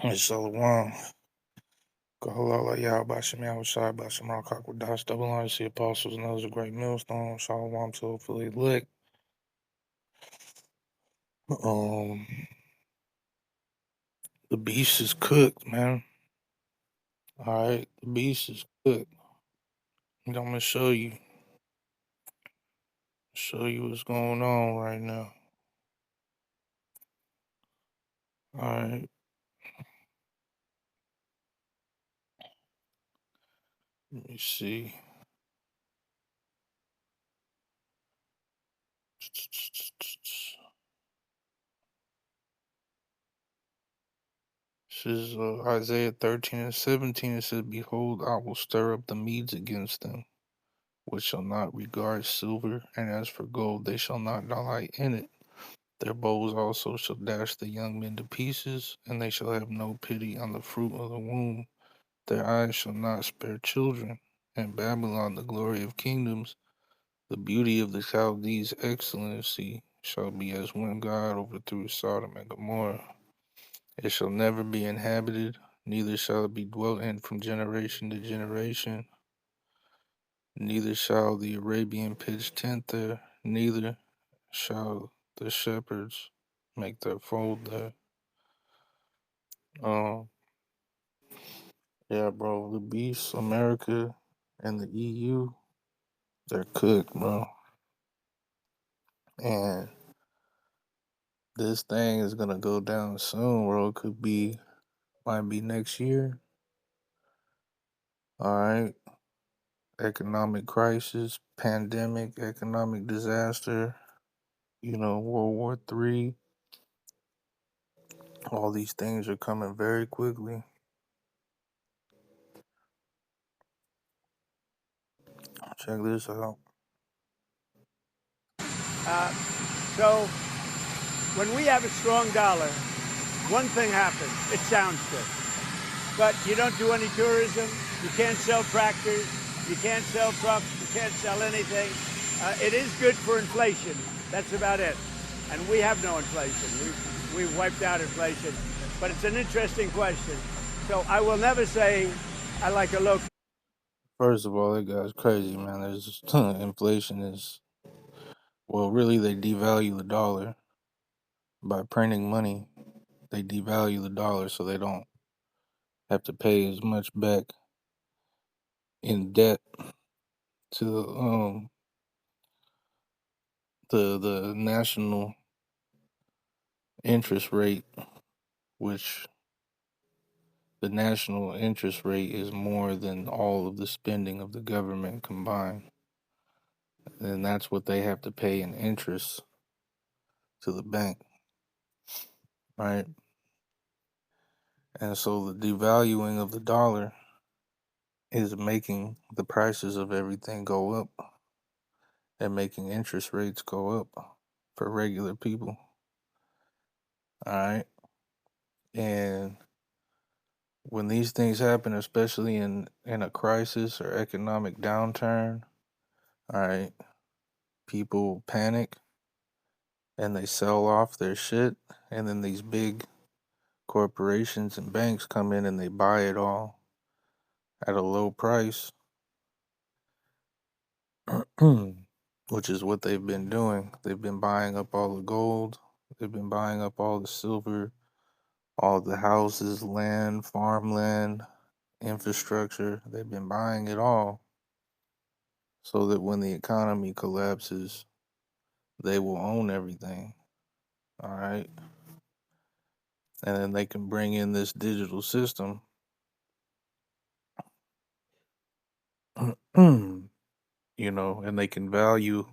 It's Shalom. Kahalala Yahbashim Yahushai Bashim Rakak with Dash Double Line, see apostles and others a great millstone. Shalom to hopefully lick. Um the beast is cooked, man. Alright, the beast is cooked. I'm gonna show you what's going on right now. Alright. Let me see. This is Isaiah 13 and 17. It says, Behold, I will stir up the Medes against them, which shall not regard silver, and as for gold, they shall not delight in it. Their bows also shall dash the young men to pieces, and they shall have no pity on the fruit of the womb. Their eyes shall not spare children. And Babylon, the glory of kingdoms, the beauty of the Chaldees' excellency, shall be as when God overthrew Sodom and Gomorrah. It shall never be inhabited, neither shall it be dwelt in from generation to generation. Neither shall the Arabian pitch tent there, neither shall the shepherds make their fold there. Yeah, bro, the beast, America, and the EU, they're cooked, bro. And this thing is gonna go down soon, bro. It might be next year. All right. Economic crisis, pandemic, economic disaster, World War III. All these things are coming very quickly. Check this out. So when we have a strong dollar, one thing happens. It sounds good. But you don't do any tourism. You can't sell tractors. You can't sell trucks. You can't sell anything. It is good for inflation. That's about it. And we have no inflation. We've wiped out inflation. But it's an interesting question. So I will never say I like a low. First of all, that guy's crazy, man. There's inflation is, well, really, they devalue the dollar by printing money. They devalue the dollar so they don't have to pay as much back in debt to the national interest rate, which the national interest rate is more than all of the spending of the government combined. And that's what they have to pay in interest to the bank, right? And so the devaluing of the dollar is making the prices of everything go up and making interest rates go up for regular people. All right. And when these things happen, especially in a crisis or economic downturn, all right, people panic and they sell off their shit, and then these big corporations and banks come in and they buy it all at a low price, which is what they've been doing. They've been buying up all the gold, they've been buying up all the silver, all the houses, land, farmland, infrastructure. They've been buying it all so that when the economy collapses, they will own everything. All right. And then they can bring in this digital system, and they can value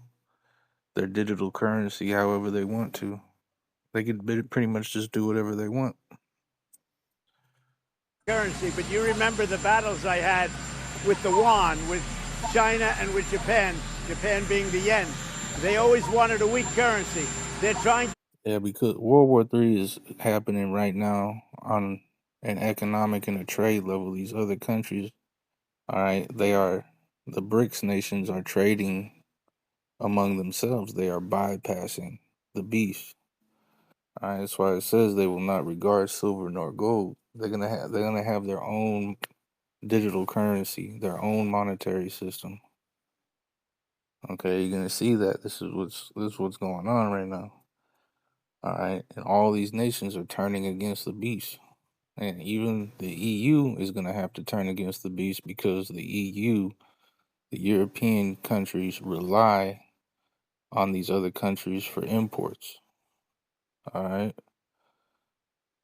their digital currency however they want to. They could pretty much just do whatever they want. Currency, but you remember the battles I had with the yuan, with China and with Japan, Japan being the yen. They always wanted a weak currency. They're trying. Yeah, because World War III is happening right now on an economic and a trade level. These other countries, all right, the BRICS nations are trading among themselves. They are bypassing the beast. All right, that's why it says they will not regard silver nor gold. they're gonna have their own digital currency, their own monetary system. Okay, you're gonna see that this is what's going on right now. All right, and all these nations are turning against the beast, and even the EU is gonna have to turn against the beast because the EU, the European countries, rely on these other countries for imports. All right,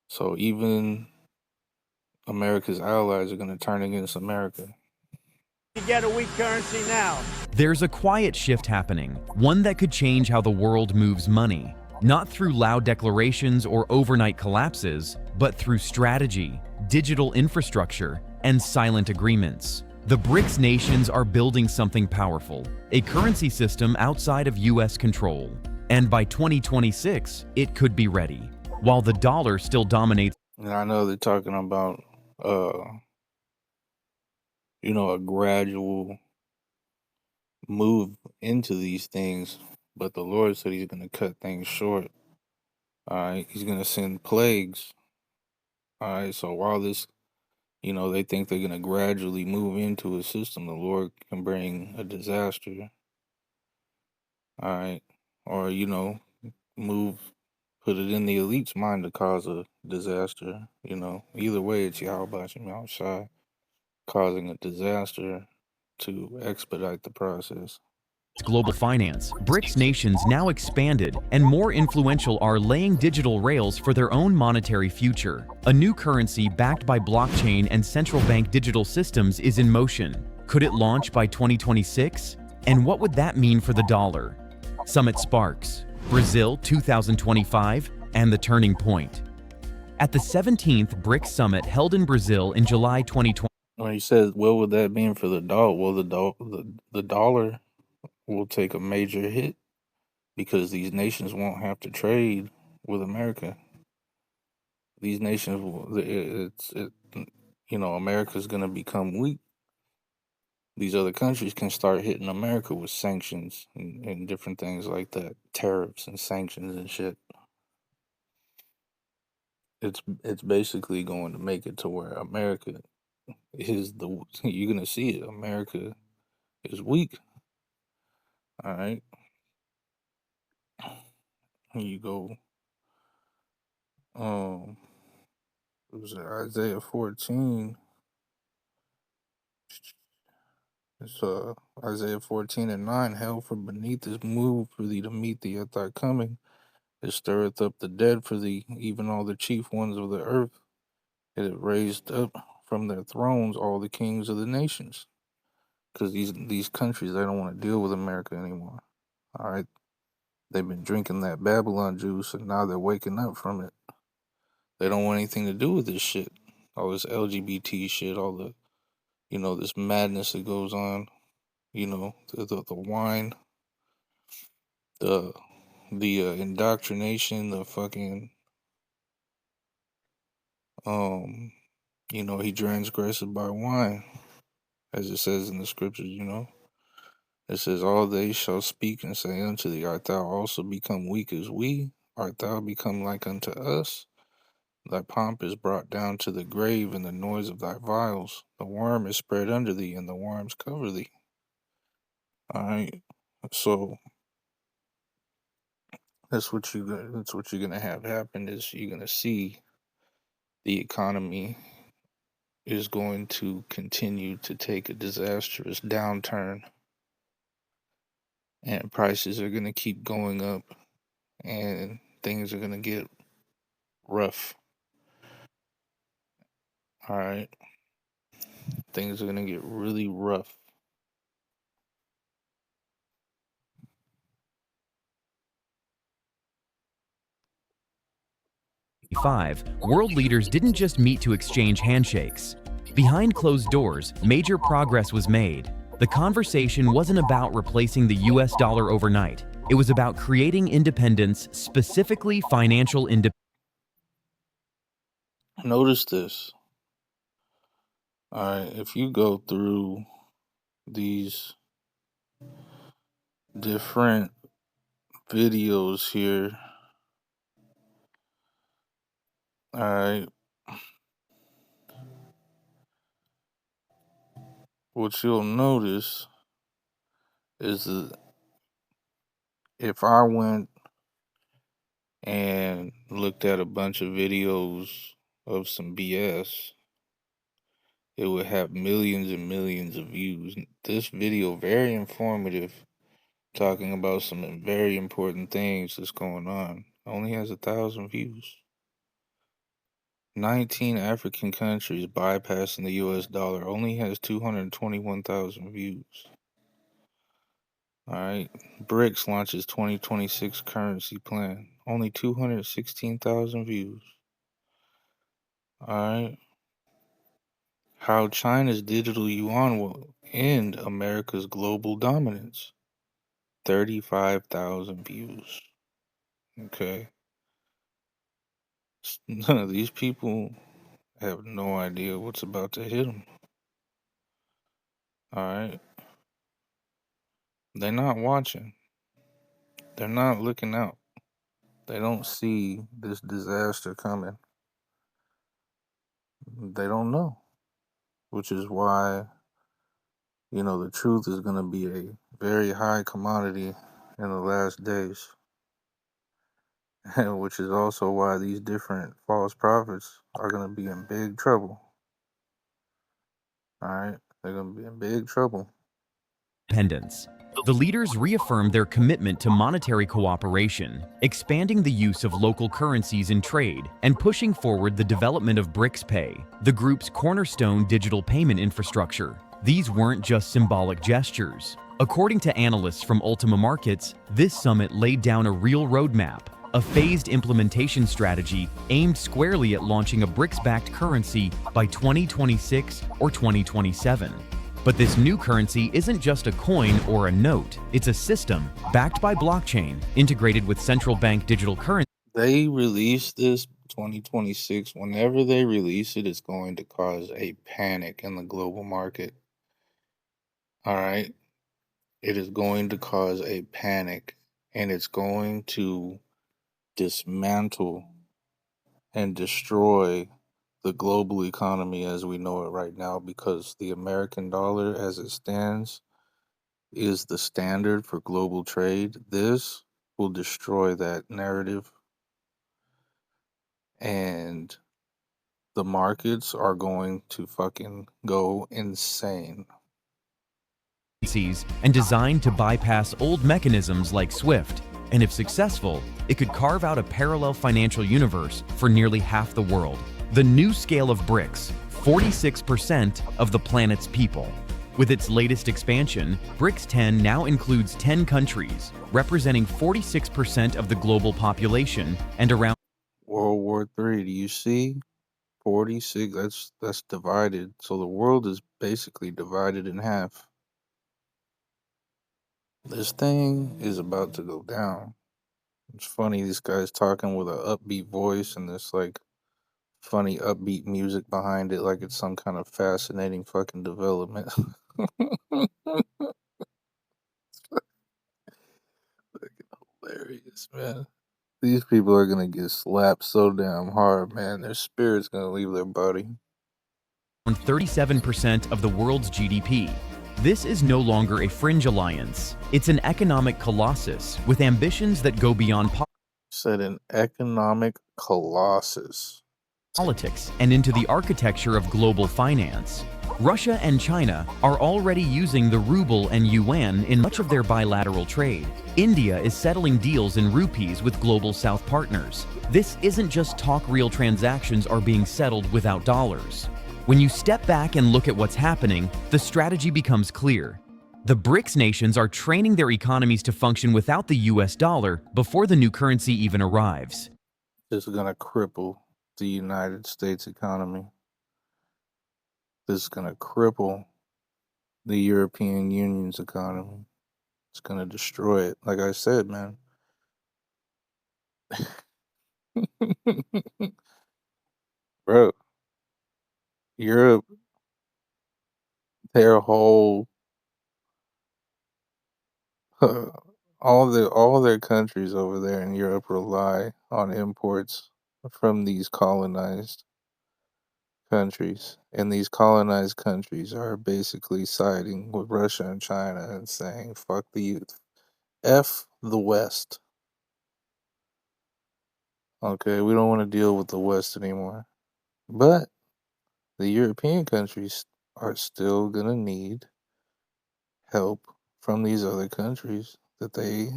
so even America's allies are gonna turn against America. You get a weak currency now. There's a quiet shift happening, one that could change how the world moves money. Not through loud declarations or overnight collapses, but through strategy, digital infrastructure, and silent agreements. The BRICS nations are building something powerful, a currency system outside of US control. And by 2026, it could be ready. While the dollar still dominates. And I know they're talking about, a gradual move into these things, but the Lord said He's going to cut things short. All right, He's going to send plagues. All right, so while this, they think they're going to gradually move into a system, the Lord can bring a disaster. All right, or move, put it in the elite's mind to cause a disaster. Either way, it's Yahweh outside causing a disaster to expedite the process. Global finance, BRICS nations now expanded and more influential are laying digital rails for their own monetary future. A new currency backed by blockchain and central bank digital systems is in motion. Could it launch by 2026? And what would that mean for the dollar? Summit sparks, Brazil 2025, and the turning point. At the 17th BRICS Summit held in Brazil in July 2020. When he says, what would that mean for the dollar? Well, the dollar will take a major hit because these nations won't have to trade with America. These nations will, America's going to become weak. These other countries can start hitting America with sanctions and different things like that, tariffs and sanctions and shit. It's basically going to make it to where America is you're gonna see it. America is weak. All right, you go. It was Isaiah 14. It's Isaiah 14:9. Hell from beneath is moved for thee to meet thee at thy coming. It stirreth up the dead for thee, even all the chief ones of the earth. It hath raised up from their thrones all the kings of the nations. Because these countries, they don't want to deal with America anymore. All right, they've been drinking that Babylon juice, and now they're waking up from it. They don't want anything to do with this shit, all this LGBT shit, all the, this madness that goes on. The wine, the indoctrination, the fucking, he transgressed by wine, as it says in the scriptures. It says, all they shall speak and say unto thee, art thou also become weak as we? Art thou become like unto us? Thy pomp is brought down to the grave, and the noise of thy vials. The worm is spread under thee, and the worms cover thee. All right, so that's what you're gonna have happen. Is you're gonna see the economy is going to continue to take a disastrous downturn, and prices are gonna keep going up, and things are gonna get rough. All right, things are gonna get really rough. World leaders didn't just meet to exchange handshakes. Behind closed doors, major progress was made. The conversation wasn't about replacing the US dollar overnight. It was about creating independence, specifically financial independence. Notice this. All right, if you go through these different videos here, all right, what you'll notice is that if I went and looked at a bunch of videos of some BS, it would have millions and millions of views. This video very informative, talking about some very important things that's going on. Only has 1,000 views. 19 African countries bypassing the US dollar only has 221,000 views. All right. BRICS launches 2026 currency plan. Only 216,000 views. All right. How China's digital yuan will end America's global dominance. 35,000 views. Okay. None of these people have no idea what's about to hit them. All right. They're not watching. They're not looking out. They don't see this disaster coming. They don't know, which is why, the truth is going to be a very high commodity in the last days, which is also why these different false prophets are going to be in big trouble. All right? They're going to be in big trouble. Independence. The leaders reaffirmed their commitment to monetary cooperation, expanding the use of local currencies in trade, and pushing forward the development of BRICS Pay, the group's cornerstone digital payment infrastructure. These weren't just symbolic gestures. According to analysts from Ultima Markets, this summit laid down a real roadmap, a phased implementation strategy aimed squarely at launching a BRICS-backed currency by 2026 or 2027. But this new currency isn't just a coin or a note. It's a system backed by blockchain, integrated with central bank digital currency. They release this 2026. Whenever they release it, it's going to cause a panic in the global market. All right? It is going to cause a panic, and it's going to dismantle and destroy the global economy as we know it right now, because the American dollar as it stands is the standard for global trade. This will destroy that narrative, and the markets are going to fucking go insane. And designed to bypass old mechanisms like SWIFT. And if successful, it could carve out a parallel financial universe for nearly half the world. The new scale of BRICS, 46% of the planet's people. With its latest expansion, BRICS 10 now includes 10 countries, representing 46% of the global population and around World War III, do you see? 46, that's divided. So the world is basically divided in half. This thing is about to go down. It's funny, this guy's talking with an upbeat voice and this like funny upbeat music behind it, like it's some kind of fascinating fucking development. Hilarious, man. These people are gonna get slapped so damn hard, man. Their spirit's gonna leave their body. 37% of the world's GDP. This is no longer a fringe alliance. It's an economic colossus with ambitions that go beyond Said an economic colossus. politics and into the architecture of global finance. Russia and China are already using the ruble and yuan in much of their bilateral trade. India is settling deals in rupees with global South partners. This isn't just talk, real transactions are being settled without dollars. When you step back and look at what's happening, the strategy becomes clear. The BRICS nations are training their economies to function without the US dollar before the new currency even arrives. This is gonna cripple the United States economy. This is gonna cripple the European Union's economy. It's gonna destroy it. Like I said, man. Bro, Europe, their whole all their countries over there in Europe rely on imports from these colonized countries, and these colonized countries are basically siding with Russia and China and saying, fuck the youth. F the West. Okay, we don't want to deal with the West anymore. But the European countries are still going to need help from these other countries that they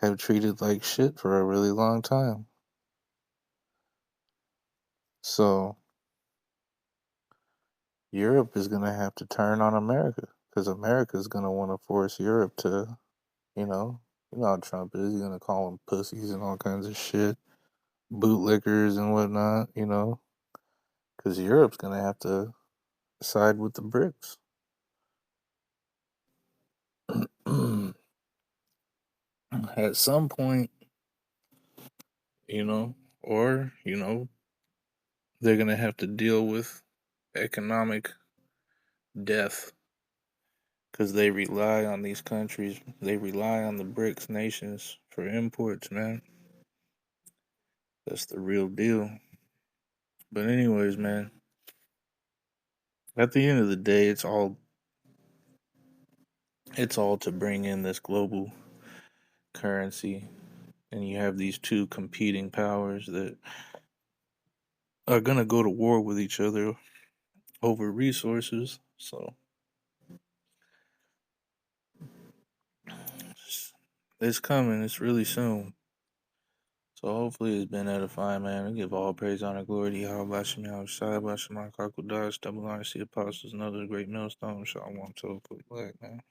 have treated like shit for a really long time. So Europe is going to have to turn on America because America is going to want to force Europe to, you know how Trump is. He's going to call them pussies and all kinds of shit, bootlickers and whatnot, because Europe's going to have to side with the BRICS. At some point, you know, or, they're going to have to deal with economic death because they rely on these countries. They rely on the BRICS nations for imports, man. That's the real deal. But anyways, man, at the end of the day, it's all to bring in this global currency, and you have these two competing powers that are gonna go to war with each other over resources. So it's coming. It's really soon. So hopefully it's been edifying, man. I give all praise, honor, glory to Yahweh, Bashem, Yahweh, Shai, Bashem, Akakudah, Double Honor, See Apostles, and other great millstones. Shalom, to black, man.